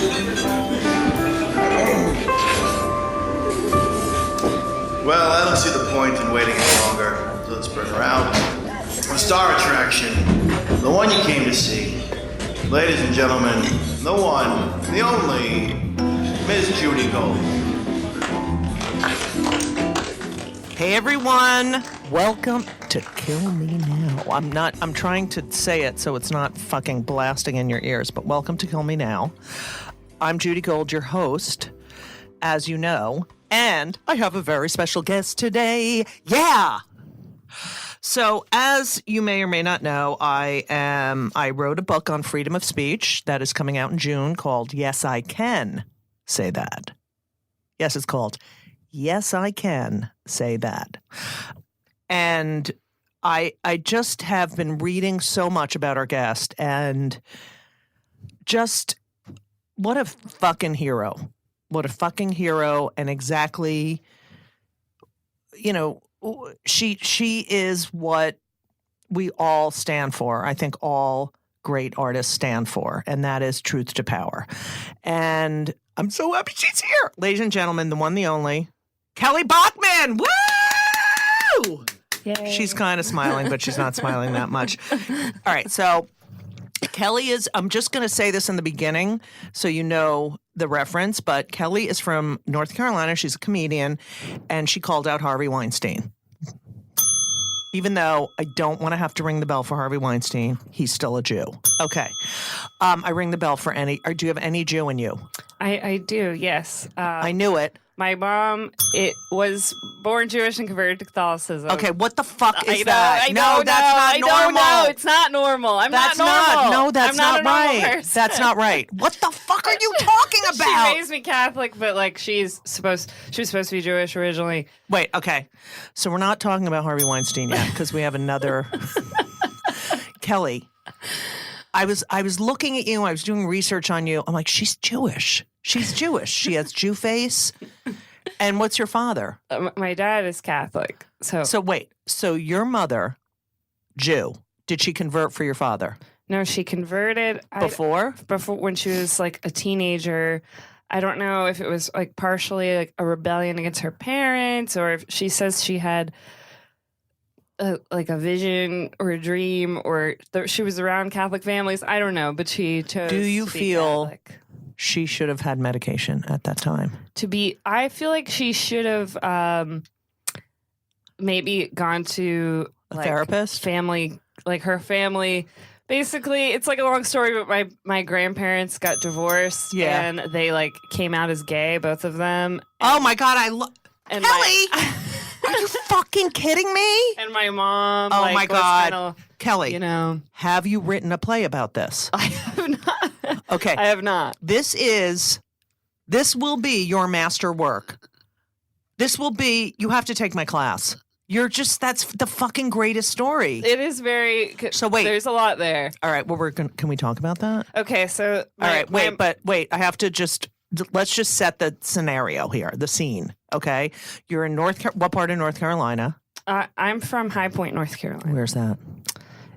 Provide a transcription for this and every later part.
Well, I don't see the point in waiting any longer, so let's bring her out. The star attraction, the one you came to see. Ladies and gentlemen, the one, the only, Miss Judy Gold. Hey everyone, welcome to Kill Me Now. I'm trying to say it so it's not fucking blasting in your ears, but welcome to Kill Me Now. I'm Judy Gold, your host, as you know, and I have a very special guest today. Yeah! So, as you may or may not know, I wrote a book on freedom of speech that is coming out in June called Yes, I Can Say That. Yes, it's called Yes, I Can Say That. And I just have been reading so much about our guest, and just what a fucking hero. What a fucking hero, and exactly, you know, she is what we all stand for. I think all great artists stand for, and that is truth to power. And I'm so happy she's here. Ladies and gentlemen, the one, the only, Kelly Bachman. Woo! Yay. She's kind of smiling, but she's not smiling that much. All right, so Kelly is, I'm just going to say this in the beginning so you know the reference, but Kelly is from North Carolina. She's a comedian, and she called out Harvey Weinstein. Even though I don't want to have to ring the bell for Harvey Weinstein, he's still a Jew. Okay. I ring the bell for any, or do you have any Jew in you? I do, yes. I knew it. My mom, was born Jewish and converted to Catholicism. Okay, what the fuck is I that? don't No, know. that's not normal. I don't know. It's not normal. That's not normal. No, that's I'm not right. person. That's not right. What the fuck are you talking about? She raised me Catholic, but like she was supposed to be Jewish originally. Wait, okay. So we're not talking about Harvey Weinstein yet because we have another Kelly. I was looking at you. I was doing research on you. I'm like, she's Jewish. She's Jewish. She has Jew face. And what's your father? My dad is Catholic. So wait. So your mother, Jew, did she convert for your father? No, she converted Before when she was like a teenager. I don't know if it was like partially like a rebellion against her parents, or if she says she had like a vision or a dream, or she was around Catholic families. I don't know, but she chose. Do you to be feel Catholic. She should have had medication at that time? I feel like she should have maybe gone to a therapist, family, like her family. Basically, it's like a long story, but my grandparents got divorced, and they like came out as gay, both of them. Oh my God, Kelly! Are you fucking kidding me? And my mom. Oh my God, kinda, Kelly! Have you written a play about this? I have not. Okay, I have not. This will be your master work. This will be. You have to take my class. That's the fucking greatest story. It is very. So wait, there's a lot there. All right, well can we talk about that? Okay, so wait. I have to let's just set the scenario here, the scene. Okay, you're in what part of North Carolina? I'm from High Point, North Carolina. Where's that?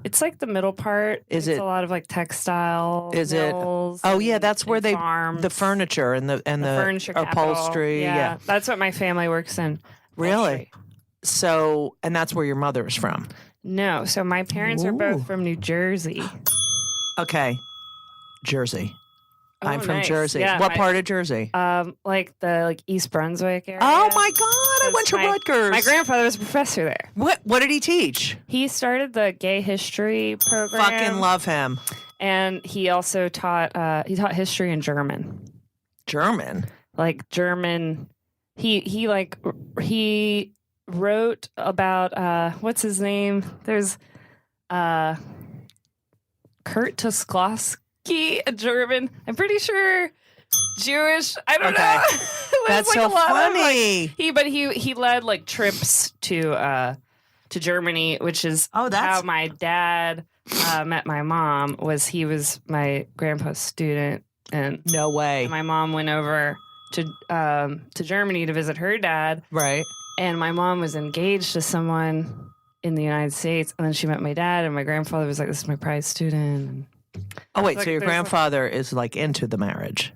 It's like the middle part. It's a lot of like textile mills. Oh yeah, that's where they farms. The furniture and the furniture upholstery. Yeah, that's what my family works in. Really? So, and that's where your mother is from? No. So my parents are both from New Jersey. Okay. Jersey. Oh, I'm from nice. Jersey. Yeah, what part of Jersey? Like the East Brunswick area. Oh my God! I went to Rutgers. My grandfather was a professor there. What did he teach? He started the gay history program. Fucking love him. And he also taught history in German. German? Like German. He wrote about what's his name? There's Kurt Tuskloski, a German. I'm pretty sure Jewish. I don't know. That's like so funny. He led like trips to Germany, which is how my dad met my mom. He was my grandpa's student, and no way. And my mom went over to Germany to visit her dad. Right. And my mom was engaged to someone in the United States, and then she met my dad, and my grandfather was like, "This is my prize student." Oh wait, so your grandfather is like into the marriage?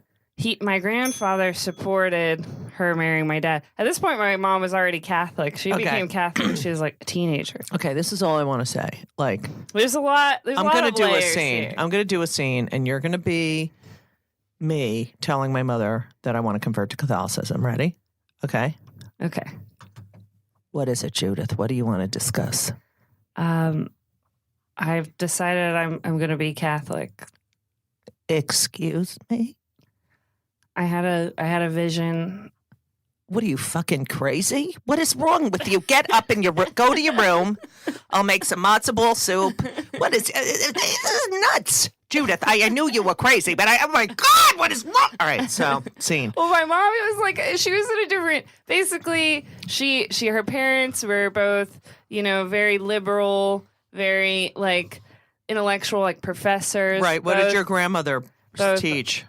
my grandfather supported her marrying my dad. At this point, my mom was already Catholic. She became Catholic when she was like a teenager. Okay, this is all I want to say. Like, There's a lot. I'm going to do a layers scene. here. I'm going to do a scene, and you're going to be me telling my mother that I want to convert to Catholicism. Ready? Okay. Okay. What is it, Judith? What do you want to discuss? I've decided I'm going to be Catholic. Excuse me? I had a vision. What are you, fucking crazy? What is wrong with you? Get up and go to your room. I'll make some matzo ball soup. What is nuts? Judith, I knew you were crazy, but oh my God, what is wrong? All right, so scene. Well, my mom was like, she was in a different. Basically, her parents were both, very liberal, very like intellectual, like professors. Right. What did your grandmother teach?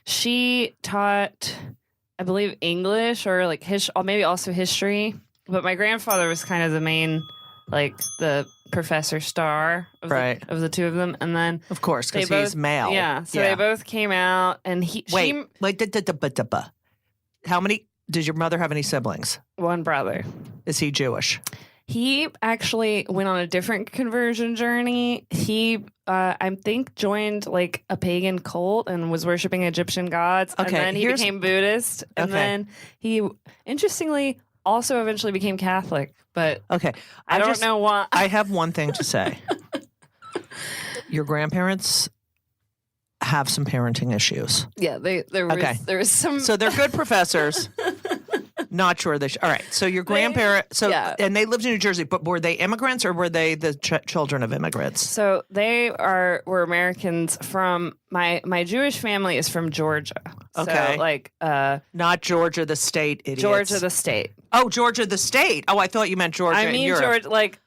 She taught, I believe, English or like maybe also history. But my grandfather was kind of the main, like the professor star of, of the two of them. And then, of course, because he's male. Yeah. So they both came out, and how many? Did your mother have any siblings? One brother. Is he Jewish? He actually went on a different conversion journey. He, I think, joined like a pagan cult and was worshiping Egyptian gods. Okay, and then he became Buddhist. And then he, interestingly, also eventually became Catholic. But I don't know why. I have one thing to say. Your grandparents have some parenting issues. Yeah, there was some. So they're good professors. Not sure they all right. So your grandparents, and they lived in New Jersey, but were they immigrants or were they the children of immigrants? So they were Americans from my Jewish family is from Georgia. Okay, so like not Georgia the state, idiots. Georgia the state. Oh, Georgia the state. Oh, I thought you meant Georgia. I mean Georgia. Like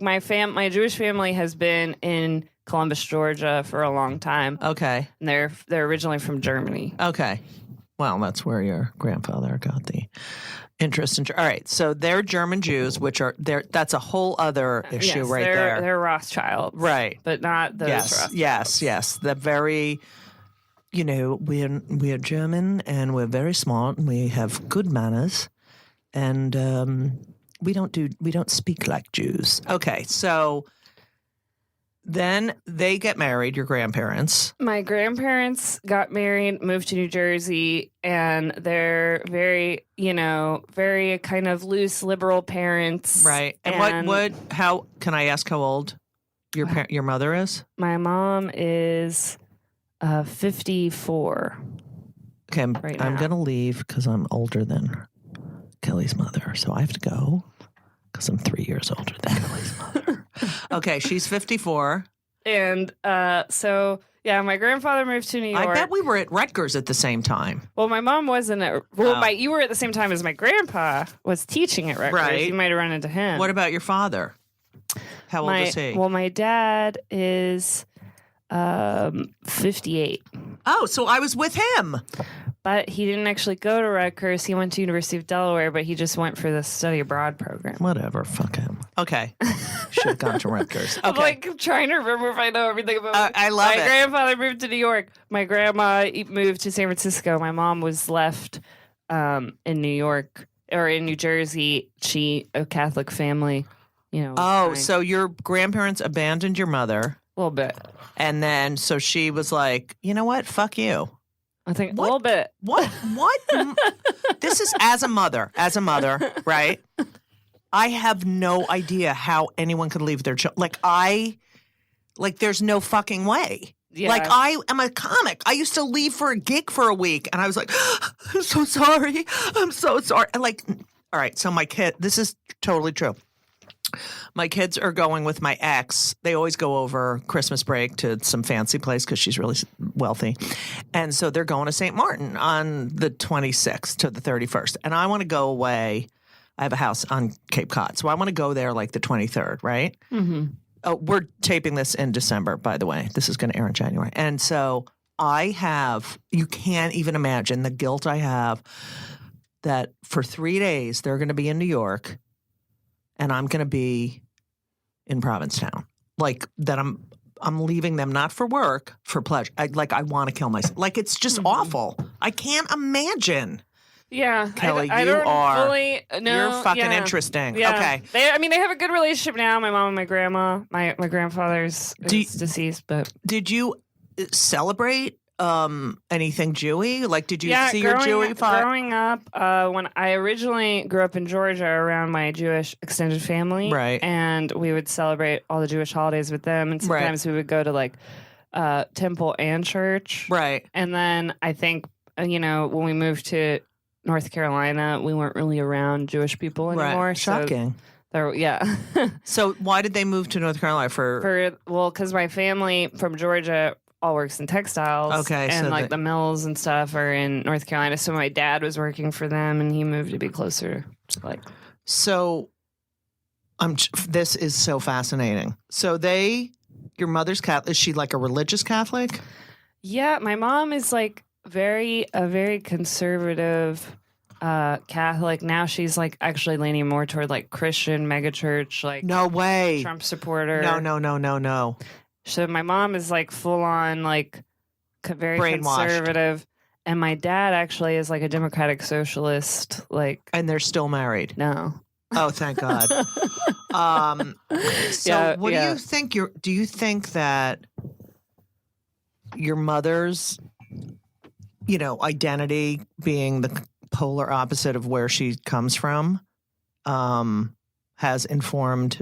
my Jewish family has been in Columbus, Georgia for a long time. Okay, and they're originally from Germany. Okay. Well, that's where your grandfather got the interest in. All right, so they're German Jews, which are there. That's a whole other issue there. They're Rothschilds, right? But not those. Yes. The very, we're German and we're very smart and we have good manners, and we don't speak like Jews. Okay, so. Then they get married, your grandparents. My grandparents got married, moved to New Jersey, and they're very, very kind of loose liberal parents. Right. And how can I ask how old your mother is? My mom is 54. Okay, I'm going to leave because I'm older than Kelly's mother. So I have to go because I'm 3 years older than Kelly's mother. Okay, she's 54. And so, my grandfather moved to New York. I bet we were at Rutgers at the same time. Well, my mom wasn't at... you were at the same time as my grandpa was teaching at Rutgers. Right. You might have run into him. What about your father? How old is he? Well, my dad is 58. Oh, so I was with him. But he didn't actually go to Rutgers. He went to University of Delaware, but he just went for the study abroad program. Whatever. Fuck him. Okay. Should have gone to Rutgers. Okay. I'm like trying to remember if I know everything about I love it. My grandfather moved to New York. My grandma moved to San Francisco. My mom was left in New York or in New Jersey. A Catholic family, so your grandparents abandoned your mother. A little bit. And then, so she was like, you know what? Fuck you. I think a little bit. What? This is as a mother, right? I have no idea how anyone could leave their child. There's no fucking way. Yeah. Like, I am a comic. I used to leave for a gig for a week, and I was like, I'm so sorry. I'm so sorry. And all right, so my kid, this is totally true. My kids are going with my ex. They always go over Christmas break to some fancy place because she's really wealthy. And so they're going to St. Martin on the 26th to the 31st. And I want to go away. I have a house on Cape Cod. So I want to go there like the 23rd, right? Mm-hmm. Oh, we're taping this in December, by the way. This is going to air in January. And so you can't even imagine the guilt I have that for 3 days they're going to be in New York. And I'm going to be in Provincetown. Like that I'm leaving them not for work, for pleasure. I want to kill myself. Like, it's just awful. I can't imagine. Yeah, Kelly, I you don't are. Fully, no, You're fucking yeah. interesting. Yeah. Okay. They have a good relationship now. My mom and my grandma. My grandfather's is deceased, but Did you celebrate anything Jewy? Like, did you see your Jewy father? Growing up, when I originally grew up in Georgia around my Jewish extended family, Right. and we would celebrate all the Jewish holidays with them, and sometimes we would go to like temple and church, Right. And then I think when we moved to North Carolina, we weren't really around Jewish people anymore. Right. Shocking. So yeah. So why did they move to North Carolina because my family from Georgia all works in textiles. Okay, and so the mills and stuff are in North Carolina. So my dad was working for them, and he moved to be closer. So, this is so fascinating. So your mother's Catholic. Is she like a religious Catholic? Yeah, my mom is like a very conservative Catholic. Now she's like actually leaning more toward like Christian megachurch, like no way, Trump supporter. No. So my mom is like full on like very brainwashed. Conservative, and my dad actually is like a democratic socialist. Like, and they're still married. No. Oh, thank God. So what do you think? Do you think that your mother's, identity being the polar opposite of where she comes from, has informed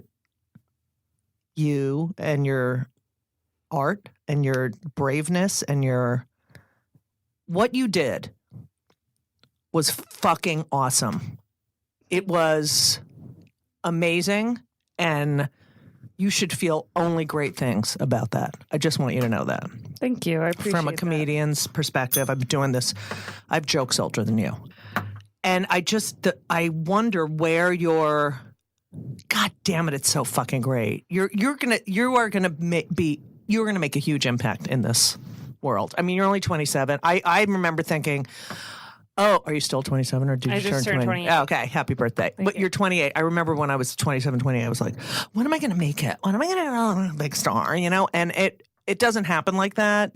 you and your art and your braveness and what you did was fucking awesome. It was amazing, and you should feel only great things about that. I just want you to know that. Thank you. I appreciate From a comedian's perspective, I've been doing this. I have jokes older than you. And I wonder where your, God damn it, it's so fucking great. You're gonna make a huge impact in this world. I mean, you're only 27. I remember thinking, oh, are you still 27 or did you just turned 28? Oh, okay, happy birthday. But you're 28. I remember when I was 27, 28, I was like, when am I going to make it? When am I going to be a big star? And it doesn't happen like that,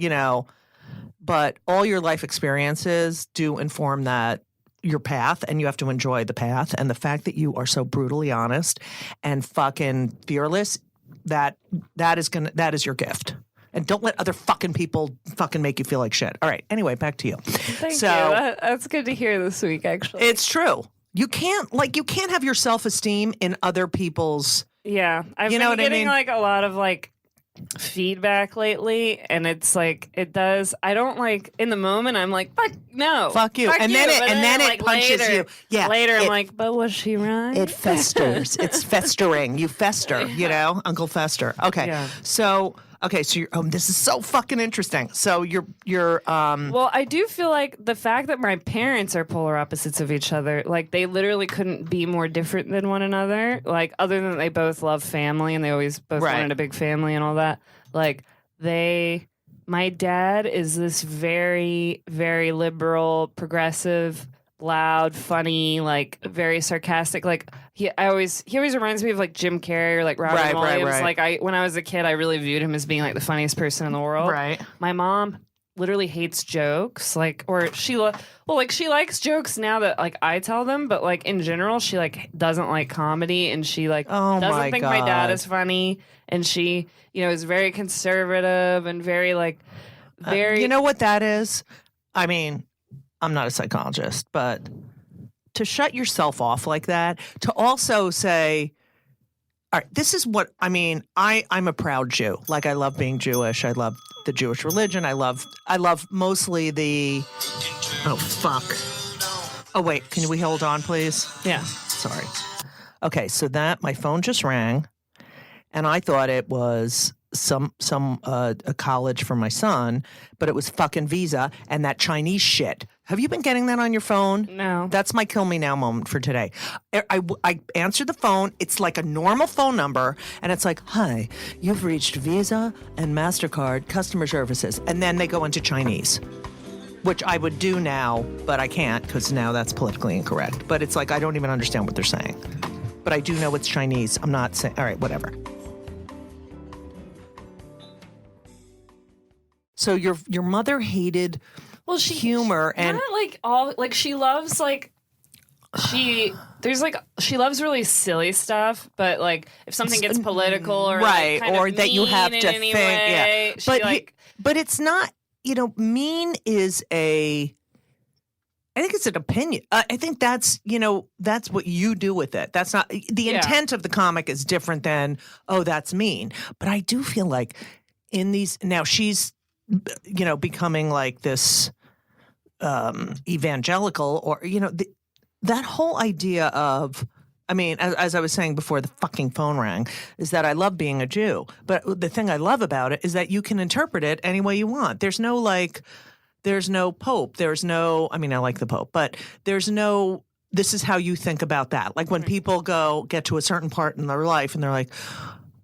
but all your life experiences do inform your path, and you have to enjoy the path. And the fact that you are so brutally honest and fucking fearless, that is your gift. And don't let other fucking people fucking make you feel like shit. All right. Anyway, back to you. Thank you. That's good to hear this week, actually. It's true. You can't have your self-esteem in other people's. Yeah. I've been getting like a lot of like feedback lately, and it's like it does. I don't like in the moment. I'm like, fuck no, fuck you, and then it punches later, you. Yeah, later I'm like, but was she right? It festers. It's festering. You fester. Uncle Fester. Okay, yeah. So you're, this is so fucking interesting. So you're Well, I do feel like the fact that my parents are polar opposites of each other, like they literally couldn't be more different than one another. Like other than they both love family and they always both wanted a big family and all that. Like my dad is this very, very liberal, progressive, loud, funny, like very sarcastic. Like he always reminds me of like Jim Carrey or like Robin Williams. Right. Like when I was a kid, I really viewed him as being like the funniest person in the world. Right. My mom literally hates jokes, she likes jokes now that like I tell them, but like in general, she like doesn't like comedy, and she like doesn't think my dad is funny, and she is very conservative and very like very. You know what that is? I mean, I'm not a psychologist, but to shut yourself off like that, to also say, all right, this is what, I mean, I'm a proud Jew. Like, I love being Jewish. I love the Jewish religion. I love mostly the, oh, fuck. Oh, wait, can we hold on, please? Yeah. Sorry. Okay, so my phone just rang, and I thought it was a college for my son, but it was fucking Visa and that Chinese shit. Have you been getting that on your phone? No. That's my kill me now moment for today. I answered the phone. It's like a normal phone number, and it's like, hi, you've reached Visa and MasterCard customer services. And then they go into Chinese, which I would do now, but I can't because now that's politically incorrect. But it's like, I don't even understand what they're saying. But I do know it's Chinese. I'm not saying, all right, whatever. So your mother hated humor and not like all like she loves like she loves really silly stuff, but like if something gets political or right, like, kind or of that you have to mean in think, any way, but she, but it's not. Mean is I think it's an opinion. I think that's what you do with it. That's not the intent of the comic is different than that's mean. But I do feel like in these now she's becoming like this evangelical or that whole idea of. I mean, as I was saying before the fucking phone rang, is that I love being a Jew. But the thing I love about it is that you can interpret it any way you want. There's no Pope. There's no, I mean, I like the Pope, but there's no, this is how you think about that. Like when people get to a certain part in their life and they're like,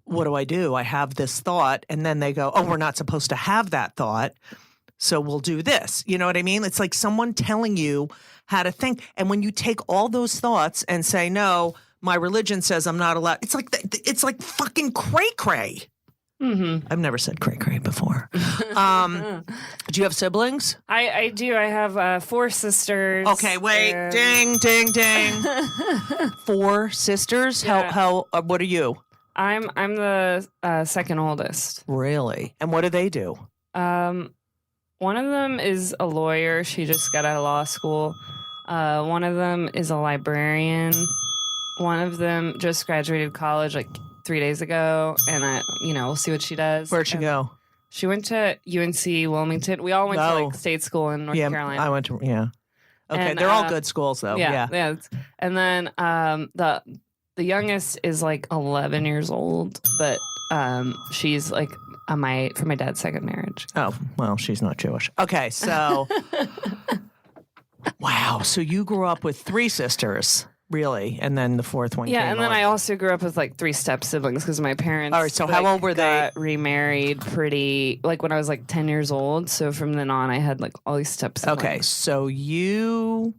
what do I do? I have this thought. And then they go, we're not supposed to have that thought. So we'll do this. You know what I mean? It's like someone telling you how to think. And when you take all those thoughts and say, no, my religion says I'm not allowed. It's like fucking cray-cray. Mm-hmm. I've never said cray-cray before. Do you have siblings? I do. I have 4 sisters. Okay, wait. Ding, ding, ding. 4 sisters? Yeah. How what are you? I'm the second oldest. Really? And what do they do? One of them is a lawyer. She just got out of law school. One of them is a librarian. One of them just graduated college like 3 days ago, and we'll see what she does. Where'd she go? She went to UNC Wilmington. We all went to like state school in North Carolina. I went to Okay, and, they're all good schools though. Yeah. And then the youngest is like 11 years old, but she's like from my dad's second marriage. Oh, well, she's not Jewish. Okay, so wow. So you grew up with 3 sisters. Really? And then the 4th one came and then on. I also grew up with like 3 step siblings because my parents All right, so how old were they? Got remarried pretty like when I was like 10 years old. So from then on I had like all these step siblings. Okay, so you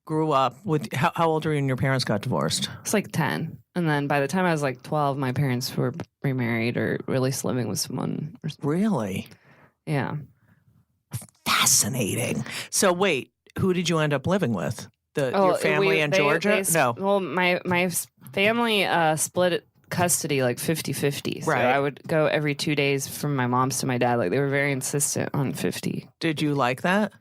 grew up with how old were you when your parents got divorced? It's like 10. And then by the time I was like 12, my parents were remarried or at least living with someone. Really? Yeah. Fascinating. So wait, who did you end up living with? Your family in Georgia? No. Well, my family split custody like 50-50. So Right. I would go every 2 days from my mom's to my dad. Like they were very insistent on 50. Did you like that?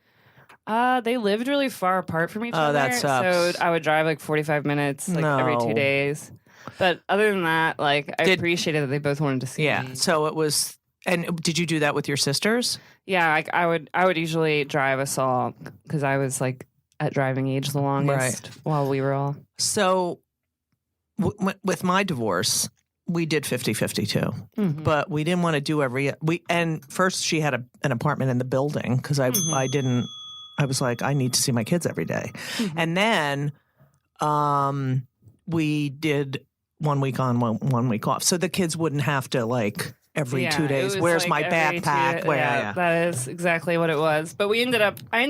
They lived really far apart from each Oh, other. that sucks. So I would drive like 45 minutes every 2 days. But other than that, like I appreciated that they both wanted to see me. So it was. And did you do that with your sisters? Yeah, like I would usually drive us all because I was like at driving age the longest while we were all. So with my divorce, we did 50-50 too. Mm-hmm. But we didn't want to do and first she had an apartment in the building because I was like, I need to see my kids every day. Mm-hmm. And then we did 1 week on, 1 week off. So the kids wouldn't have to like every 2 days. Where's like my backpack? That is exactly what it was. But I ended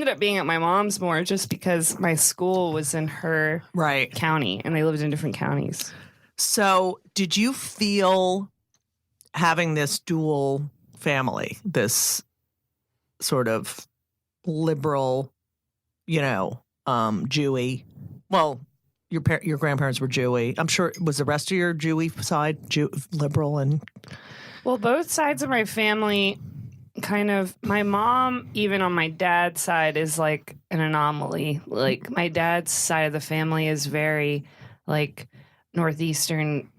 up being at my mom's more just because my school was in her county and they lived in different counties. So did you feel having this dual family, this sort of liberal, Jewy? Well, your grandparents were Jewy. I'm sure, was the rest of your Jewy side liberal and... Well, both sides of my family kind of, my mom, even on my dad's side, is like an anomaly. Like my dad's side of the family is very like Northeastern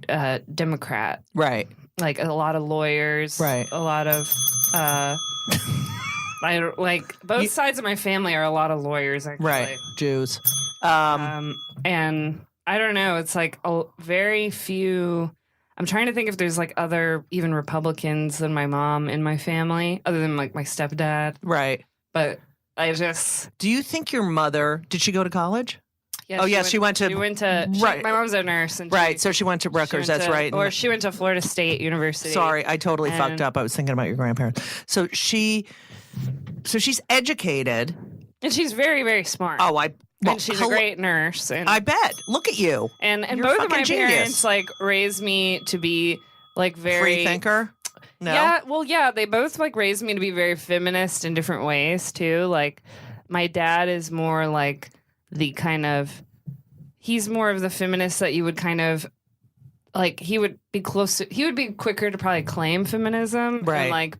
Democrat. Right. Like a lot of lawyers. Right. A lot of, both sides of my family are a lot of lawyers, actually. Right. Jews. And I don't know, it's like very few... I'm trying to think if there's like other even Republicans than my mom in my family, other than like my stepdad. Right. But I just... Do you think your mother, did she go to college? Yeah, she went to... Right. My mom's a nurse. And so she went to Rutgers, that's right. Or she went to Florida State University. Sorry, I totally fucked up. I was thinking about your grandparents. So she's educated. And she's very, very smart. And she's a great nurse. And I bet. Look at you. And You're both of my genius. parents like raised me to be like very free thinker. No? Yeah, well, yeah, they both like raised me to be very feminist in different ways too. Like my dad is more like the kind of he's more of the feminist that you would kind of like he would be quicker to probably claim feminism Right. and like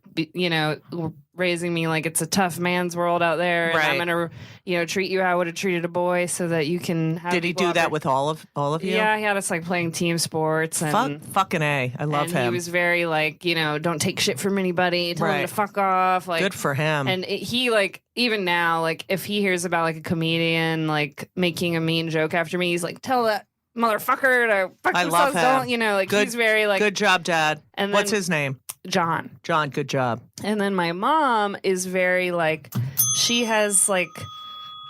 raising me like it's a tough man's world out there and I'm Right. gonna treat you how I would have treated a boy so that you can have Did he do that with all of you? Yeah, he had us like playing team sports and Fucking A. I love and him. he was very like, don't take shit from anybody, tell him Right. to fuck off. Like Good for him. And he like even now, like if he hears about like a comedian like making a mean joke after me, he's like, tell that motherfucker to fuck I love themselves. him. Don't like Good, he's very like good job, Dad. And What's then- his name? John. John, good job. And then my mom is very like she has like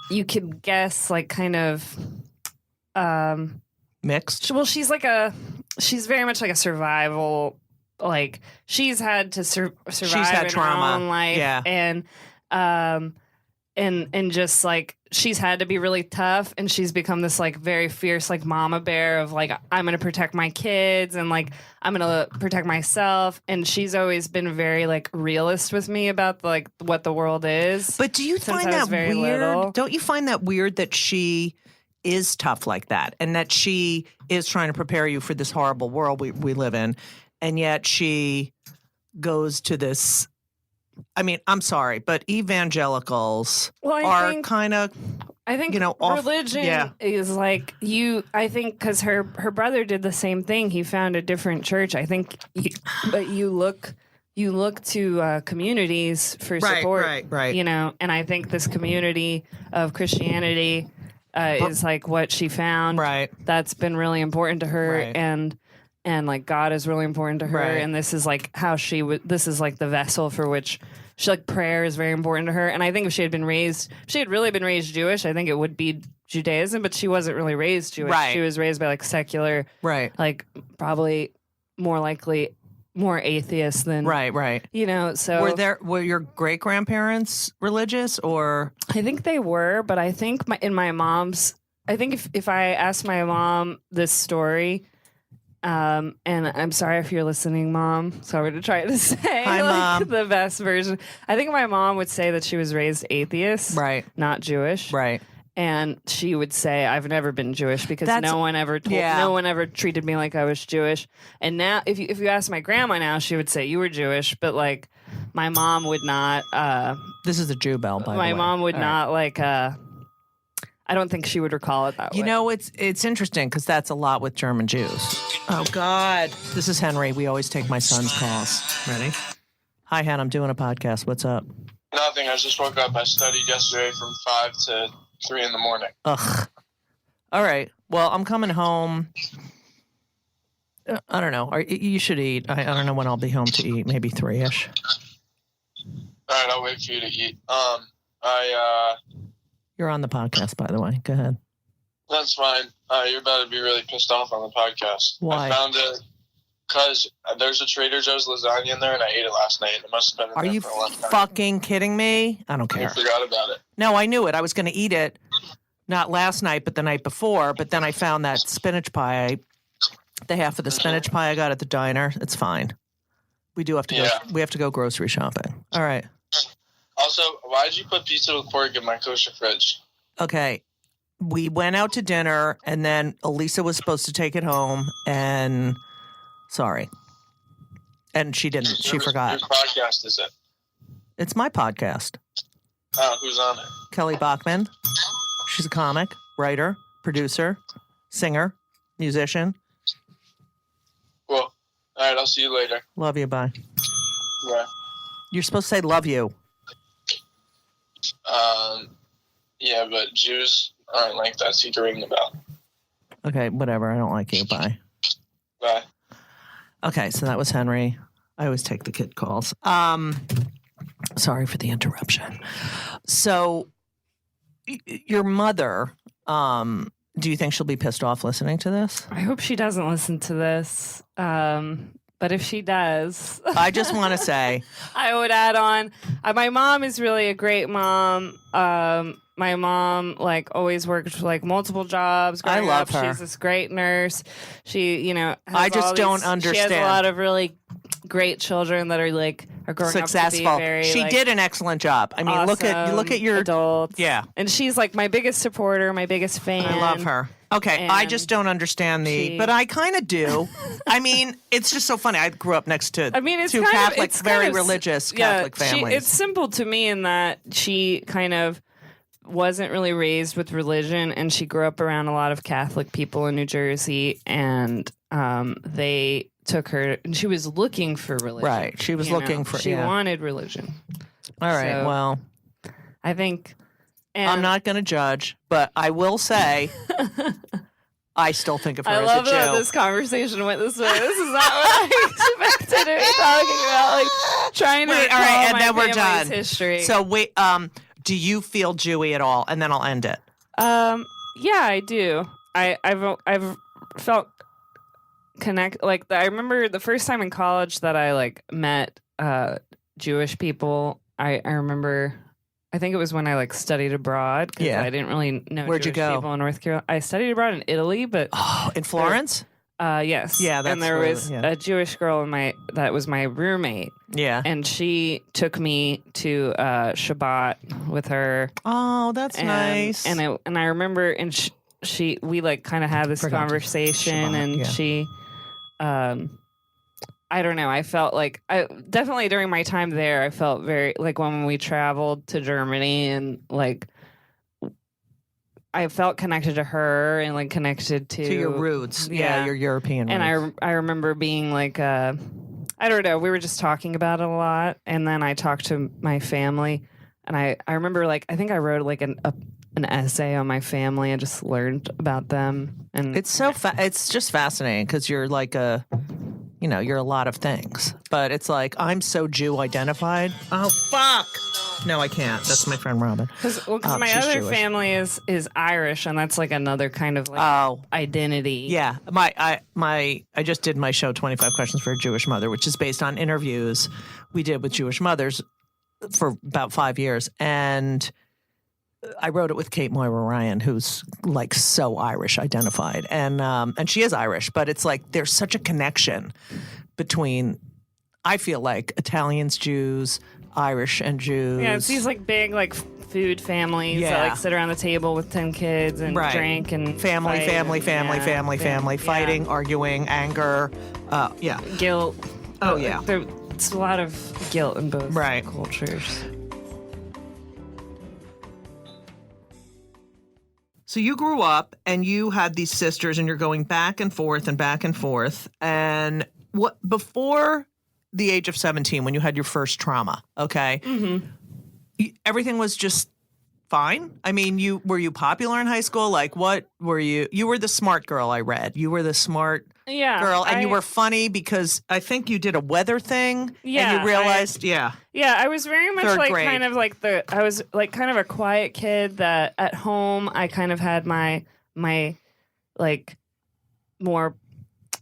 you could guess like kind of Mixed? well she's very much like a survival like she's had to survive She's had in trauma. her own life Yeah. and just like she's had to be really tough and she's become this like very fierce like mama bear of like I'm gonna protect my kids and like I'm gonna protect myself and she's always been very like realist with me about like what the world is. But do you since find I was that very weird? little. Don't you find that weird that she is tough like that and that she is trying to prepare you for this horrible world we live in and yet she goes to this I mean, I'm sorry, but evangelicals are kind of I think off- religion yeah. is like I think because her brother did the same thing. He found a different church. I think, but you look to communities for support. Right. And I think this community of Christianity is like what she found. Right. That's been really important to her, Right. and like God is really important to her, Right. and this is like how she would. This is like the vessel for which. She like prayer is very important to her, and I think if she had really been raised Jewish, I think it would be Judaism. But she wasn't really raised Jewish. Right. She was raised by like secular, Right. like probably more likely more atheist than Right. So Were your great grandparents religious or I think they were, but I think my mom's. I think if I asked my mom this story. And I'm sorry if you're listening, Mom. So I'm going to try to say Hi, Mom. the best version. I think my mom would say that she was raised atheist, Right. not Jewish, right? and she would say I've never been Jewish because That's- no one ever treated me like I was Jewish. And now, if you ask my grandma now, she would say you were Jewish, but like my mom would not. This is a Jew bell, by the way. My mom would All not like. I don't think she would recall it that way. You know, it's interesting because that's a lot with German Jews. Oh, God. This is Henry. We always take my son's calls. Ready? Hi, Hen. I'm doing a podcast. What's up? Nothing. I just woke up. I studied yesterday from 5 to 3 in the morning. Ugh. All right. Well, I'm coming home. I don't know. You should eat. I don't know when I'll be home to eat. Maybe 3-ish. All right, I'll wait for you to eat. You're on the podcast, by the way. Go ahead. That's fine. You're about to be really pissed off on the podcast. Why? I found it because there's a Trader Joe's lasagna in there, and I ate it last night. It must have been in Are there you for a long time. fucking kidding me? I don't I care. forgot about it. No, I knew it. I was going to eat it, not last night, but the night before. But then I found that spinach pie. The half of the spinach pie I got at the diner. It's fine. We do have to go. Yeah. We have to go grocery shopping. All right. Also, why did you put pizza with pork in my kosher fridge? Okay. We went out to dinner, and then Elisa was supposed to take it home, and sorry. And she didn't. She forgot. Whose podcast is it? It's my podcast. Oh, who's on it? Kelly Bachman. She's a comic, writer, producer, singer, musician. Cool. All right, I'll see you later. Love you. Bye. Bye. You're supposed to say love you. Yeah, but Jews aren't like that, so you can ring the bell. Okay, whatever. I don't like you. Bye. Bye. Okay, so that was Henry. I always take the kid calls. Sorry for the interruption. So, your mother, do you think she'll be pissed off listening to this? I hope she doesn't listen to this. But if she does, I just want to say, I would add on. My mom is really a great mom. My mom like always worked like multiple jobs. I growing love up. her. She's this great nurse. She, has I just all don't She has understand. a lot of really great children that are like are growing Successful. up to be very. She like, did an excellent job. I mean, look at your adults. Yeah. And she's like my biggest supporter, my biggest fan. I love her. Okay, I And just don't understand but I kind of do. I mean, it's just so funny. I grew up next to it's two kind Catholic, it's very kind of, religious Catholic families. It's simple to me in that she kind of wasn't really raised with religion, and she grew up around a lot of Catholic people in New Jersey, and they took her, and she was looking for religion. Right, she was looking for. She wanted religion. All right, So, well, I think. And I'm not going to judge, but I will say, I still think of her I as love a Jew. that this conversation went this way. This is not what I expected to be talking about. Like trying to Wait, all right, recall and my then we're family's done. history. So wait, do you feel Jewy at all? And then I'll end it. Yeah, I do. I've felt connect. Like I remember the first time in college that I like met Jewish people. I remember. I think it was when I like studied abroad because I didn't really know Where'd you Jewish go? people in North Carolina. I studied abroad in Italy, but In Florence? yes, Yeah, that's and there where- was yeah. a Jewish girl that was my roommate, Yeah. and she took me to Shabbat with her. Oh, that's And, nice. And I remember, and we like kind of had this Forgot to- conversation, Shabbat, and yeah. she, I don't know. I felt like I definitely during my time there, I felt very like when we traveled to Germany, and like I felt connected to her and like connected to your roots. Yeah, your European roots. and I remember being like, I don't know, we were just talking about it a lot. And then I talked to my family, and I remember like, I think I wrote like an essay on my family and just learned about them. And It's so it's just fascinating because you're like you're a lot of things, but it's like I'm so Jew identified. Oh fuck! No, I can't. That's my friend Robin. because my she's other Jewish. family is Irish, and that's like another kind of like identity. Yeah, I just did my show 25 Questions for a Jewish Mother, which is based on interviews we did with Jewish mothers for about 5 years, and I wrote it with Kate Moira Ryan, who's like so Irish identified, and she is Irish, but it's like there's such a connection between, I feel like, Italians, Jews, Irish, and Jews. Yeah, it's these like big like food families that like sit around the table with 10 kids and drink and family, fight family, and, family, yeah, family, family, fighting, arguing, anger. guilt. Oh yeah. It's a lot of guilt in both cultures. So you grew up and you had these sisters and you're going back and forth and back and forth. And what before the age of 17, when you had your first trauma, okay? Mm-hmm. Everything was just fine. I mean, were you popular in high school? Like, what were you? You were the smart girl, I read. You were the smart girl, and you were funny because I think you did a weather thing. Yeah, and you realized, Yeah, I was very much Third like grade. kind of like I was like kind of a quiet kid that at home I kind of had my like more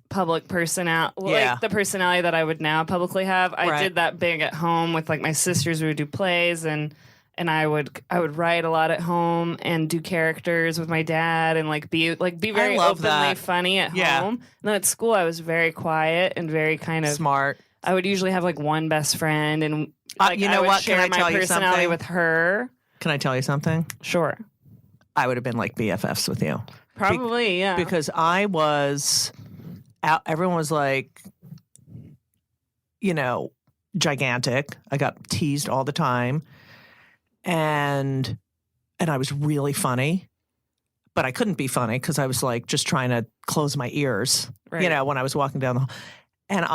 public personality, like the personality that I would now publicly have. I did that big at home with like my sisters. We would do plays and I would write a lot at home and do characters with my dad and like be very openly funny at home. And then at school I was very quiet and very kind of smart. I would usually have like one best friend, and like, you know I would what? share Can I tell my you personality something? with her. Can I tell you something? Sure, I would have been like BFFs with you. probably, yeah. Because I was out, everyone was like, gigantic. I got teased all the time. And I was really funny, but I couldn't be funny because I was like just trying to close my ears, when I was walking down the hall. And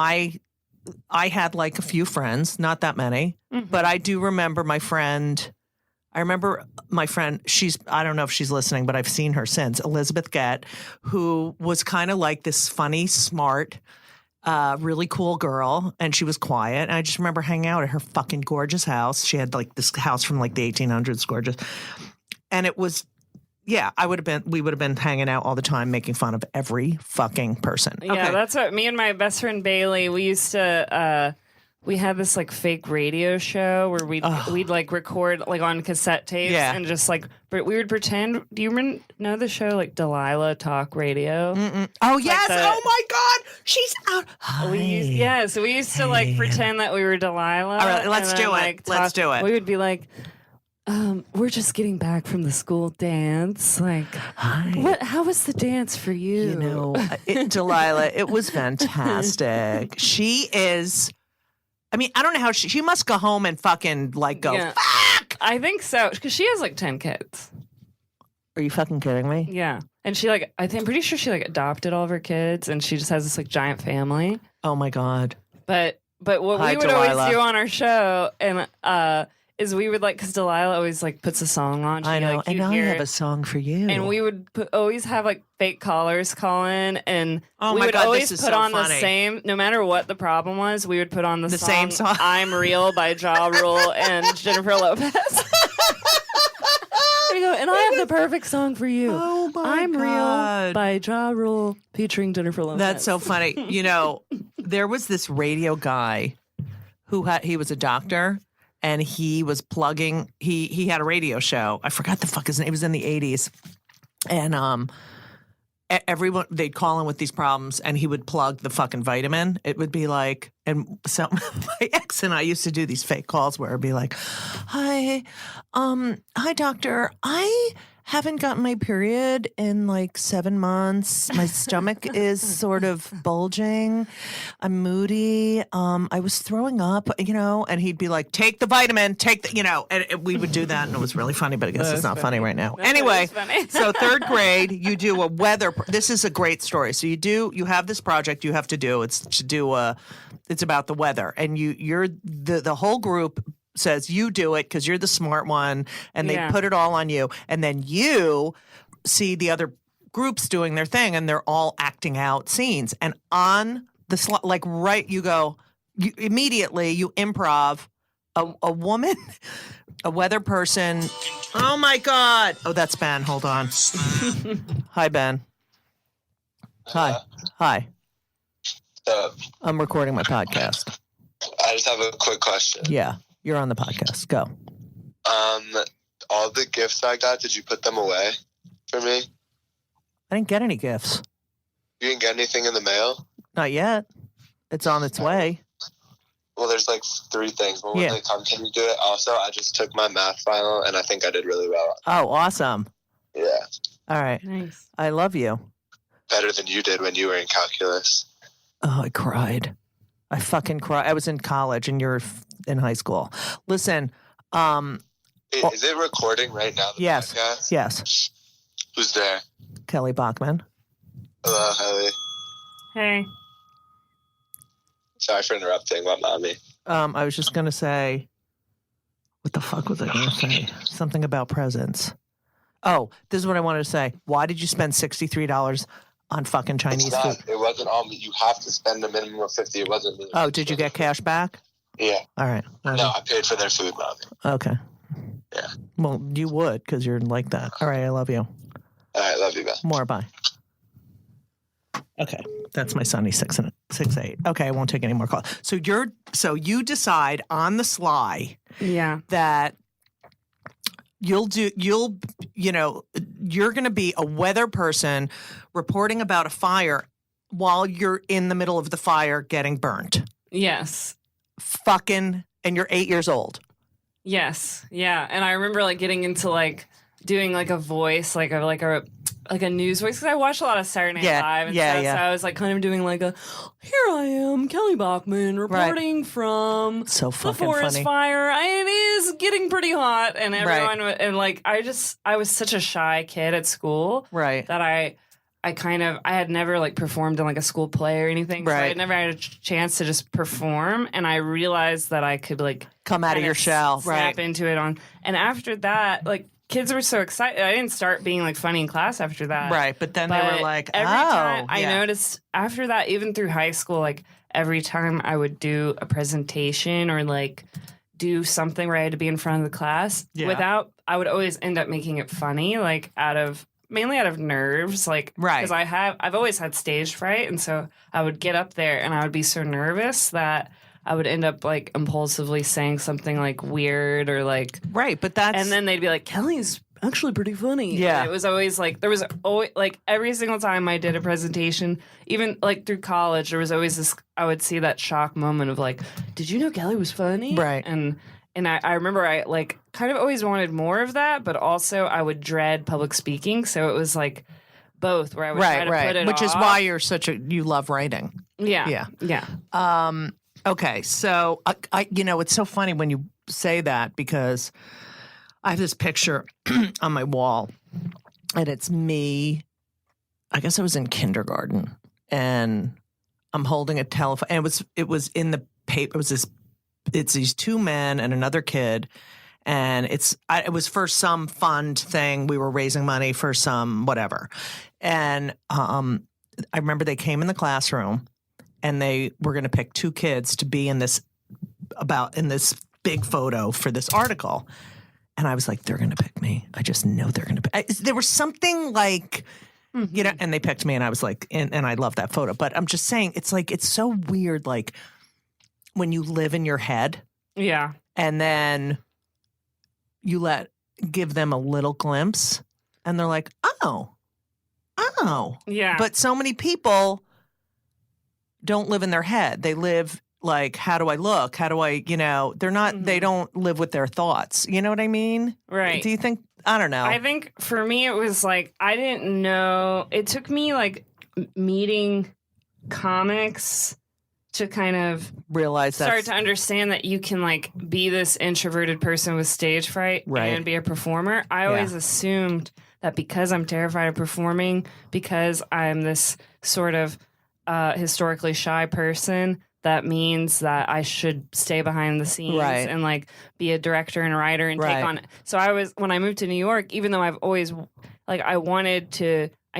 I had like a few friends, not that many, but I do remember my friend. I don't know if she's listening, but I've seen her since, Elizabeth Gett, who was kind of like this funny, smart, really cool girl, and she was quiet. And I just remember hanging out at her fucking gorgeous house. She had like this house from like the 1800s, gorgeous. And it was, we would have been hanging out all the time, making fun of every fucking person. Yeah, that's what me and my best friend Bailey, we used to we had this like fake radio show where we'd like record like on cassette tapes and just like but we would pretend. Do you know the show like Delilah Talk Radio? Oh yes! Oh my God, she's out. So we used to like pretend that we were Delilah. All right, let's and do then, it. like, Let's do it. We would be like, we're just getting back from the school dance. Like, how was the dance for you? You know, Delilah, it was fantastic. She is. I mean, I don't know how she must go home and fucking like go, fuck! I think so. Because she has like 10 kids. Are you fucking kidding me? Yeah. And she like, I'm pretty sure she like adopted all of her kids and she just has this like giant family. Oh my God. But what we would Delilah. always do on our show and is we would like, because Delilah always like puts a song on. I know. Like, and I have a song for you. And we would always have like fake callers call in, and oh we my would God, always this is put so on funny. the same. No matter what the problem was, we would put on the same song. "I'm Real" by Ja Rule and Jennifer Lopez. We go, and I have the perfect song for you. Oh my I'm God. Real by Ja Rule featuring Jennifer Lopez. That's so funny. You know, there was this radio guy he was a doctor. And he was plugging. He had a radio show. I forgot the fuck his name. It was in the 80s, and everyone they'd call in with these problems, and he would plug the fucking vitamin. It would be like, and so my ex and I used to do these fake calls where it'd be like, hi doctor, I haven't gotten my period in like 7 months. My stomach is sort of bulging. I'm moody. I was throwing up, and he'd be like, take the vitamin, and we would do that. And it was really funny, but I guess it's not funny right now. Anyway, so 3rd grade, you do a weather. This is a great story. So you have this project you have to do. It's about the weather, and you're the whole group says you do it because you're the smart one, and they put it all on you, and then you see the other groups doing their thing, and they're all acting out scenes, and on the you immediately you improv a woman, a weather person. Oh my God! Oh, that's Ben. Hold on. Hi, Ben. Hi. I'm recording my podcast. I just have a quick question. Yeah. You're on the podcast. Go. All the gifts I got, did you put them away for me? I didn't get any gifts. You didn't get anything in the mail? Not yet. It's on its way. Well, there's like 3 things. But when they come, can you do it? Also, I just took my math final, and I think I did really well. Oh, awesome. Yeah. All right. Nice. I love you. Better than you did when you were in calculus. Oh, I cried. I fucking cried. I was in college, and you're in high school. Listen. Is it recording right now? Yes. Podcast? Yes. Who's there? Kelly Bachman. Hello, Kelly. Hey. Sorry for interrupting. What, mommy? I was just going to say, what the fuck was I going to say? Something about presents. Oh, this is what I wanted to say. Why did you spend $63 on fucking Chinese food? It wasn't on me. You have to spend a minimum of 50. It wasn't me. Oh, did you get cash back? Yeah. All right. No, I paid for their food, mommy. Okay. Yeah. Well, you would because you're like that. All right. I love you. All right. Love you, man. More. Bye. Okay. That's my son. He's 6'8". Okay. I won't take any more calls. So you decide on the sly that you're going to be a weather person reporting about a fire while you're in the middle of the fire getting burnt. Yes. And you're 8 years old. Yes. Yeah. And I remember like getting into like doing like a voice, like a news voice, because I watched a lot of Saturday Night Live and stuff. So I was like kind of doing like here I am, Kelly Bachman, reporting from the forest fire. It is getting pretty hot, and everyone and like I was such a shy kid at school, that I had never like performed in like a school play or anything. So I had never had a chance to just perform, and I realized that I could like come out of your shell, snap into it and after that, like. Kids were so excited. I didn't start being like funny in class after that. Right. But then they were like, every time I noticed after that, even through high school, like every time I would do a presentation or like do something where I had to be in front of the class I would always end up making it funny, like mainly out of nerves, like, because I've always had stage fright. And so I would get up there and I would be so nervous that I would end up like impulsively saying something like weird or like Right, but that's and then they'd be like, Kelly's actually pretty funny. Yeah. And it was always like there was always like every single time I did a presentation, even like through college, there was always this I would see that shock moment of like, did you know Kelly was funny? Right. And I remember I like kind of always wanted more of that, but also I would dread public speaking. So it was like both where I would try to put it which is off. why you love writing. Yeah. Okay, so I it's so funny when you say that because I have this picture on my wall, and it's me. I guess I was in kindergarten, and I'm holding a telephone. And it was in the paper. It's these two men and another kid, and it was for some fund thing. We were raising money for some whatever, and I remember they came in the classroom, and they were going to pick two kids to be in this big photo for this article. And I was like, they're going to pick me. I just know they're going to pick. There was something like, and they picked me, and I was like, and I love that photo. But I'm just saying, it's like, it's so weird, like when you live in your head. Yeah. And then you give them a little glimpse, and they're like, oh. Yeah. But so many people don't live in their head. They live like, how do I look? How do I, they're not, they don't live with their thoughts. You know what I mean? Right. Do you think, I don't know. I think for me, it was like, I didn't know. It took me like meeting comics to kind of realize that start to understand that you can like be this introverted person with stage fright and be a performer. I always assumed that because I'm terrified of performing, because I'm this sort of historically shy person, that means that I should stay behind the scenes and like be a director and a writer and take on. So when I moved to New York, even though I've always like, I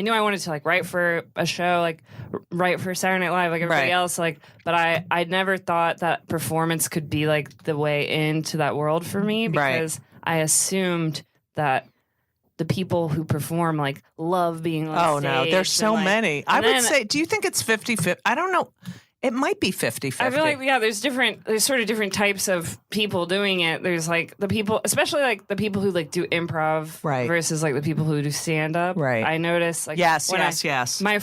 knew I wanted to like write for a show, like write for Saturday Night Live, like everybody else, like, but I never thought that performance could be like the way into that world for me because I assumed that the people who perform like love being on stage. Oh no, there's so many. I would say, do you think it's 50-50? I don't know. It might be 50-50. I feel like, there's sort of different types of people doing it. There's like the people, especially like the people who like do improv versus like the people who do stand up. Right. I noticed like, yes. My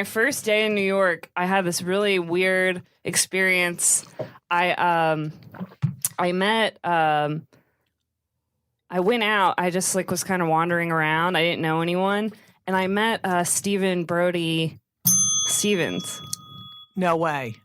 first day in New York, I had this really weird experience. I met, I went out, I just like was kind of wandering around. I didn't know anyone. And I met Stephen Brody Stevens. No way.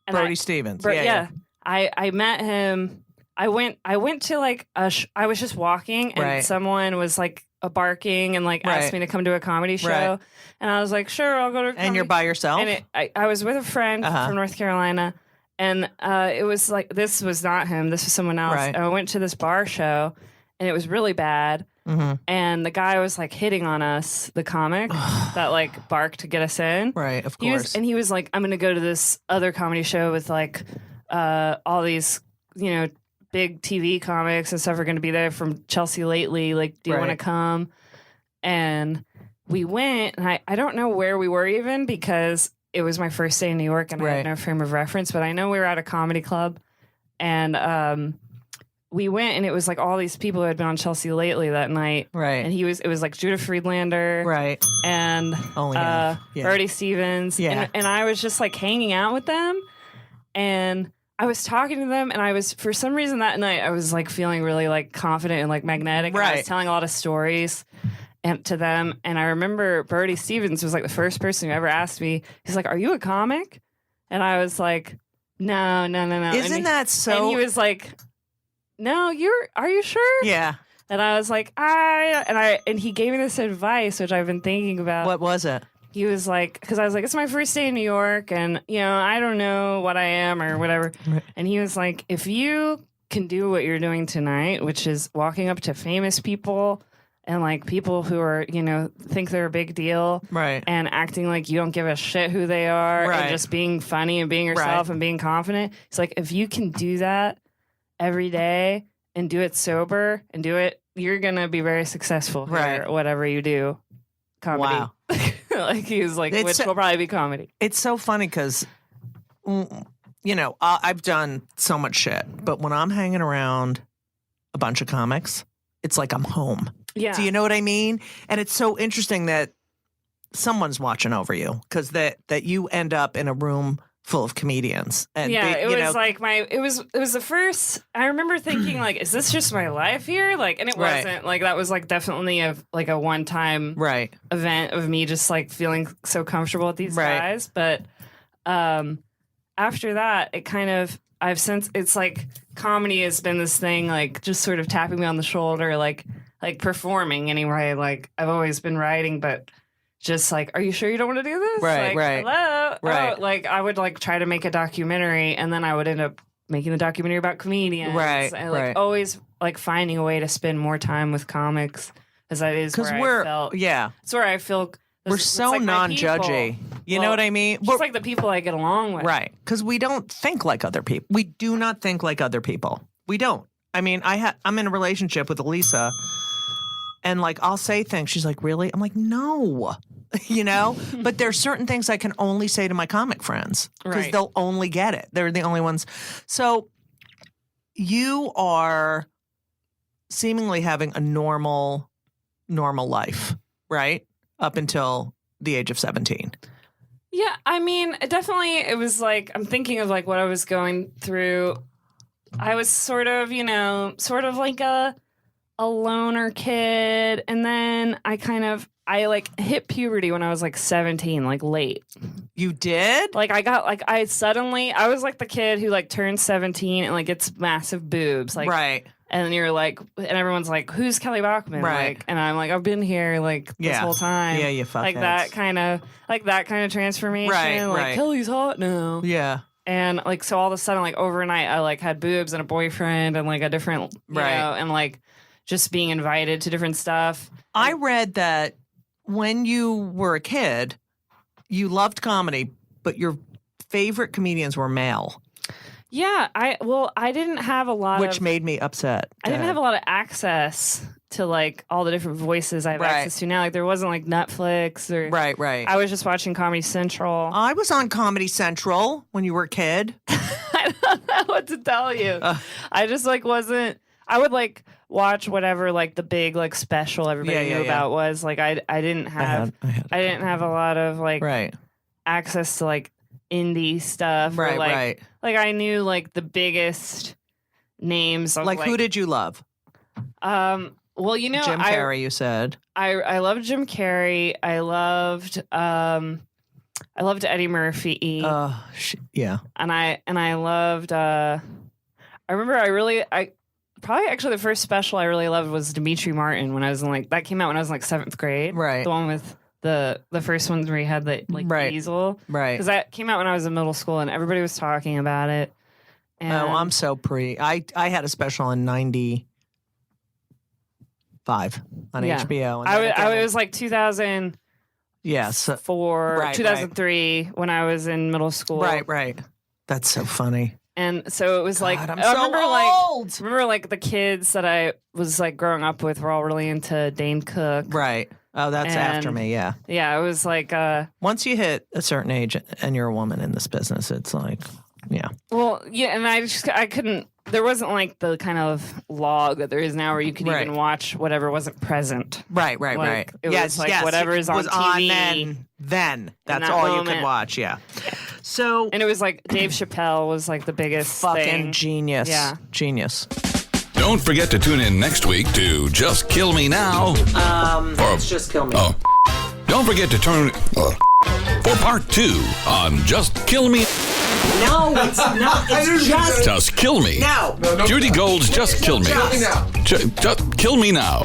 And Brody Stevens. I met him. I went to like I was just walking and someone was like barking and like asked me to come to a comedy show. And I was like, sure, I'll go to a comedy. And you're by yourself? And I was with a friend from North Carolina. And it was like, this was not him. This was someone else. And I went to this bar show and it was really bad. Mm-hmm. And the guy was like hitting on us, the comic that like barked to get us in. Right, of course. He was like, I'm going to go to this other comedy show with like all these, big TV comics and stuff are going to be there from Chelsea Lately. Like, do you want to come? And we went, and I don't know where we were even because it was my first day in New York and I had no frame of reference, but I know we were at a comedy club and we went and it was like all these people who had been on Chelsea Lately that night. Right. And it was like Judah Friedlander. Right. And Brody Stevens. Yeah. And I was just like hanging out with them and I was talking to them and I was, for some reason that night, I was like feeling really like confident and like magnetic. Right. I was telling a lot of stories to them. And I remember Brody Stevens was like the first person who ever asked me, he's like, are you a comic? And I was like, no. Isn't that so? And he was like, no, are you sure? Yeah. And I was like, and he gave me this advice, which I've been thinking about. What was it? He was like, because I was like, it's my first day in New York and, I don't know what I am or whatever. Right. And he was like, if you can do what you're doing tonight, which is walking up to famous people and like people who are, think they're a big deal. Right. And acting like you don't give a shit who they are and just being funny and being yourself and being confident. It's like, if you can do that every day and do it sober and you're going to be very successful here, whatever you do. Comedy. Wow. Like he was like, which will probably be comedy. It's so funny because I've done so much shit, but when I'm hanging around a bunch of comics, it's like I'm home. Yeah. Do you know what I mean? And it's so interesting that someone's watching over you because that you end up in a room full of comedians. And it was the first. I remember thinking like, is this just my life here? Like, and it wasn't. Like that was like definitely a one-time event of me just like feeling so comfortable with these guys. But after that, it kind of it's like comedy has been this thing like just sort of tapping me on the shoulder, like performing anyway. Like I've always been writing, but just like, are you sure you don't want to do this? Right, like, hello? Oh, like I would like try to make a documentary and then I would end up making the documentary about comedians. Right. And like always like finding a way to spend more time with comics as that is where I felt. Yeah. It's where I feel we're so like non-judgy. You know what I mean? Just like the people I get along with. Right. Because we don't think like other people. We do not think like other people. We don't. I mean, I'm in a relationship with Elisa and like I'll say things. She's like, really? I'm like, no. But there's certain things I can only say to my comic friends because they'll only get it. They're the only ones. So you are seemingly having a normal life, right? Up until the age of 17. Yeah, I mean, definitely it was like, I'm thinking of like what I was going through. I was sort of like a loner kid. And then I like hit puberty when I was like 17, like late. You did? Like I was like the kid who like turns 17 and like gets massive boobs. Like, right. And then you're like, and everyone's like, who's Kelly Bachman? Right. Like, and I'm like, I've been here like this whole time. Yeah, you fuckheads. Like that kind of transformation. Right, like Kelly's hot now. Yeah. And like, so all of a sudden, like overnight, I like had boobs and a boyfriend and like a different, you know, and like just being invited to different stuff. I read that when you were a kid, you loved comedy, but your favorite comedians were male. Yeah, I didn't have a lot which made me upset. I didn't have a lot of access to like all the different voices I have access to now. Like there wasn't like Netflix or right. I was just watching Comedy Central. I was on Comedy Central when you were a kid. I don't know what to tell you. I just like wasn't. I would like watch whatever like the big like special everybody knew about was. Like I didn't have I didn't have a lot of like access to like indie stuff. Right. Like I knew like the biggest names. Of, like who did you love? Well, you know, Jim Carrey. You said I loved Jim Carrey. I loved Eddie Murphy. Yeah. And I loved. I remember I probably actually the first special I really loved was Dimitri Martin when I was in like that came out when I was in like 7th grade. Right. The one with the first one where he had the like easel. Right. Because that came out when I was in middle school and everybody was talking about it. And I'm so I had a special in 95 on HBO. And I was like 2000. Yes. 2003 when I was in middle school. Right. That's so funny. And so it was like I'm old. Remember like the kids that I was like growing up with were all really into Dane Cook. Right. Oh, that's after me, yeah. Yeah, it was like once you hit a certain age and you're a woman in this business, it's like, yeah. Well, yeah, and I couldn't. There wasn't like the kind of log that there is now where you could even watch whatever wasn't present. Right. It was like whatever is on TV. Then that's all you could watch. Yeah. So and it was like Dave Chappelle was like the biggest fucking genius. Yeah, genius. Don't forget to tune in next week to Just Kill Me Now. It's Just Kill Me. Oh. Don't forget to turn for part 2 on Just Kill Me. No, it's not. It's Just Kill Me. No. Judy Gold's Just Kill Me. Just. Just Kill Me Now.